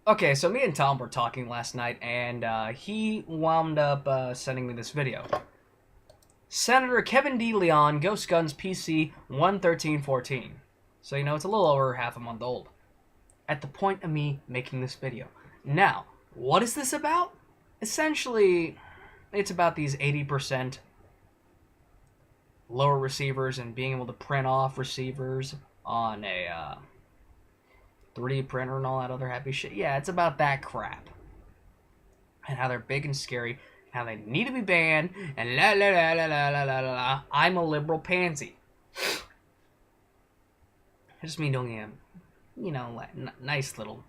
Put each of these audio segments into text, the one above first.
Okay, so me and Tom were talking last night, and he wound up sending me this video. Senator Kevin D. Leon, Ghost Guns PC 11314. So, it's a little over half a month old. At the point of me making this video. Now, what is this about? Essentially, it's about these 80% lower receivers and being able to print off receivers on a 3D printer and all that other happy shit. Yeah, it's about that crap. And how they're big and scary, how they need to be banned, and la la la la la la la la. I'm a liberal pansy. Just me doing a, nice little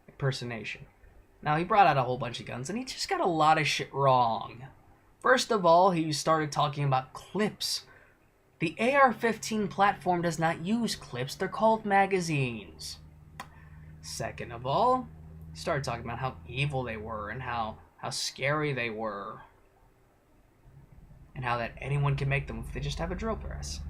impersonation. Now, he brought out a whole bunch of guns, and he just got a lot of shit wrong. First of all, he started talking about clips. The AR-15 platform does not use clips, they're called magazines. Second of all, he started talking about how evil they were and how scary they were. And how that anyone can make them if they just have a drill press.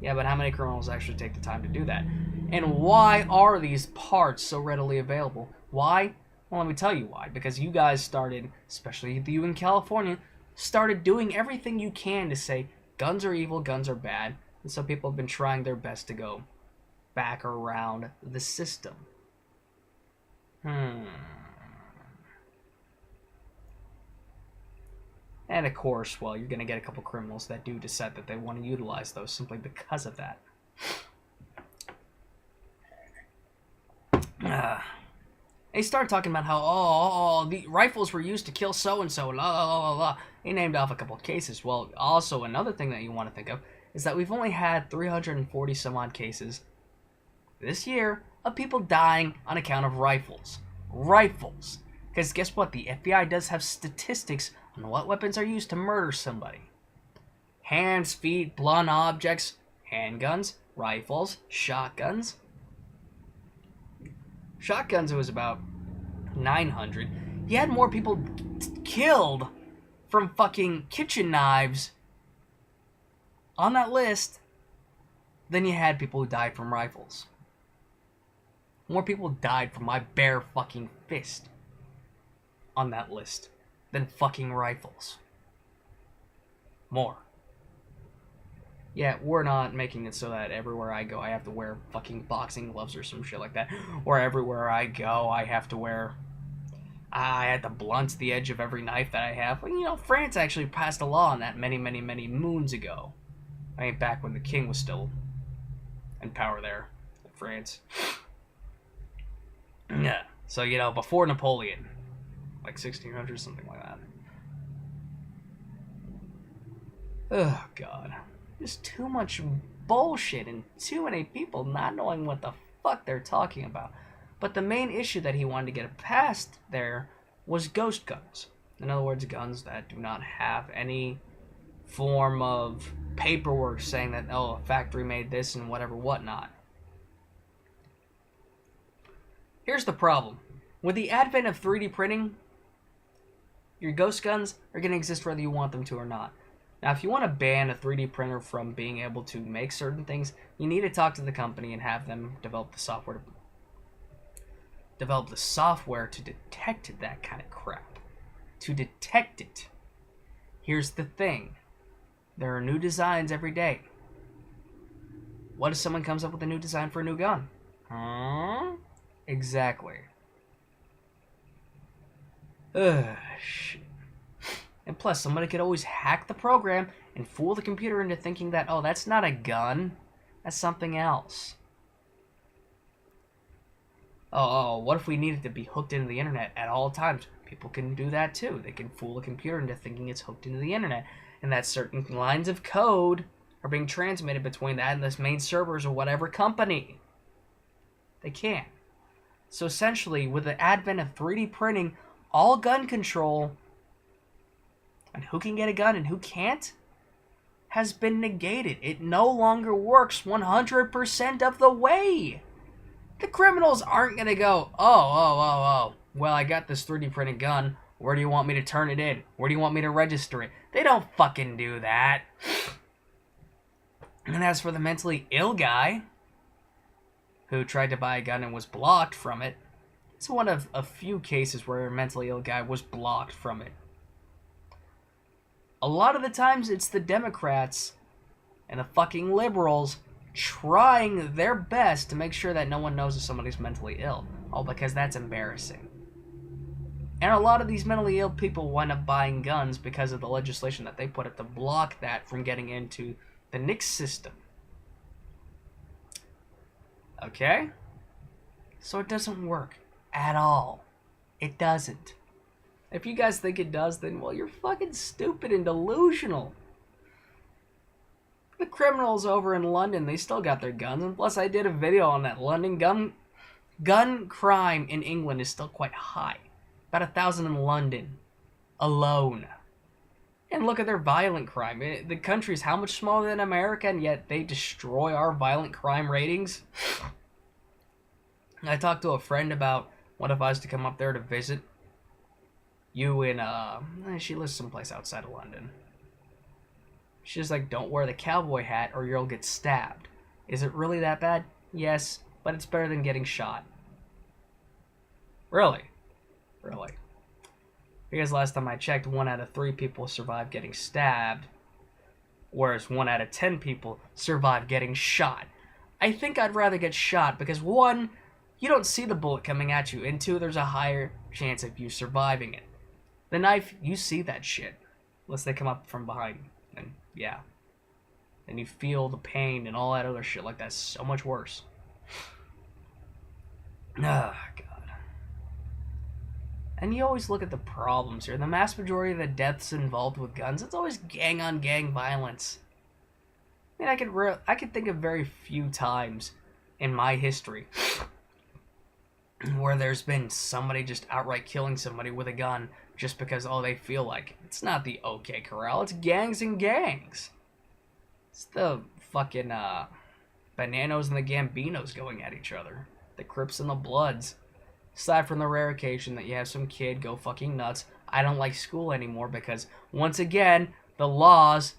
Yeah, but how many criminals actually take the time to do that? And why are these parts so readily available? Why? Well, let me tell you why. Because you guys started, especially you in California, started doing everything you can to say guns are evil, guns are bad. And so people have been trying their best to go back around the system. And of course, well, you're going to get a couple criminals that do decide that they want to utilize those simply because of that. They started talking about how, the rifles were used to kill so-and-so, la la la la. He named off a couple of cases. Well, also, another thing that you want to think of is that we've only had 340 some odd cases this year of people dying on account of rifles. Rifles. Because guess what? The FBI does have statistics on what weapons are used to murder somebody. Hands, feet, blunt objects, handguns, rifles, shotguns. Shotguns, it was about 900. You had more people killed from fucking kitchen knives on that list than you had people who died from rifles. More people died from my bare fucking fist on that list than fucking rifles. More. Yeah, we're not making it so that everywhere I go I have to wear fucking boxing gloves or some shit like that. Or everywhere I go I have to wear... I had to blunt the edge of every knife that I have. Well, France actually passed a law on that many, many, many moons ago. I mean, back when the king was still in power there in France. Yeah. So, before Napoleon. Like 1600, something like that. Oh, God. Just too much bullshit and too many people not knowing what the fuck they're talking about. But the main issue that he wanted to get past there was ghost guns. In other words, guns that do not have any form of paperwork saying that, oh, a factory made this and whatever, whatnot. Here's the problem. With the advent of 3D printing, your ghost guns are going to exist whether you want them to or not. Now, if you want to ban a 3D printer from being able to make certain things, you need to talk to the company and have them develop the software to detect that kind of crap. To detect it. Here's the thing. There are new designs every day. What if someone comes up with a new design for a new gun? Huh? Exactly. Shit. And plus, somebody could always hack the program and fool the computer into thinking that, oh, that's not a gun, that's something else. Oh, what if we needed to be hooked into the internet at all times? People can do that too. They can fool the computer into thinking it's hooked into the internet, and that certain lines of code are being transmitted between that and the main servers of whatever company. They can. So essentially, with the advent of 3D printing, all gun control and who can get a gun and who can't has been negated. It no longer works 100% of the way. The criminals aren't going to go, oh, well, I got this 3D printed gun. Where do you want me to turn it in? Where do you want me to register it? They don't fucking do that. And as for the mentally ill guy, who tried to buy a gun and was blocked from it. It's one of a few cases where a mentally ill guy was blocked from it. A lot of the times it's the Democrats and the fucking liberals trying their best to make sure that no one knows if somebody's mentally ill. All because that's embarrassing. And a lot of these mentally ill people wind up buying guns because of the legislation that they put up to block that from getting into the NICS system. Okay? So it doesn't work at all. It doesn't. If you guys think it does, then, well, you're fucking stupid and delusional. The criminals over in London, they still got their guns. And plus, I did a video on that. London gun crime in England is still quite high. About 1,000 in London alone. And look at their violent crime. The country's how much smaller than America, and yet they destroy our violent crime ratings. I talked to a friend about what if I was to come up there to visit you in, she lives someplace outside of London. She's like, don't wear the cowboy hat or you'll get stabbed. Is it really that bad? Yes, but it's better than getting shot. Really? Really? Because last time I checked, 1 out of 3 people survived getting stabbed, whereas 1 out of 10 people survived getting shot. I think I'd rather get shot because 1, you don't see the bullet coming at you, and 2, there's a higher chance of you surviving it. The knife, you see that shit, unless they come up from behind, and yeah. And you feel the pain and all that other shit like that's so much worse. Ah, God. And you always look at the problems here. The mass majority of the deaths involved with guns, it's always gang-on-gang violence. I mean, I could think of very few times in my history where there's been somebody just outright killing somebody with a gun just because, oh, they feel like it. It's not the OK Corral, it's gangs and gangs. It's the fucking, Bananos and the Gambinos going at each other. The Crips and the Bloods. Aside from the rare occasion that you have some kid go fucking nuts, I don't like school anymore because, once again, the laws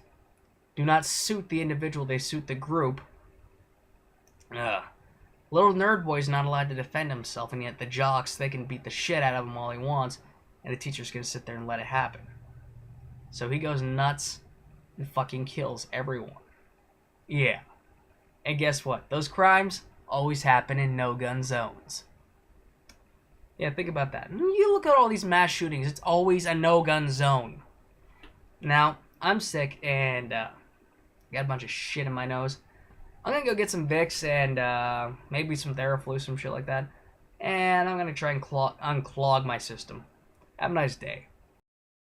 do not suit the individual, they suit the group. Little nerd boy's not allowed to defend himself, and yet the jocks, they can beat the shit out of him all he wants, and the teacher's gonna sit there and let it happen. So he goes nuts and fucking kills everyone. Yeah. And guess what? Those crimes always happen in no-gun zones. Yeah, think about that. You look at all these mass shootings, it's always a no-gun zone. Now, I'm sick and got a bunch of shit in my nose. I'm gonna go get some Vicks and maybe some Theraflu, some shit like that. And I'm gonna try and unclog my system. Have a nice day.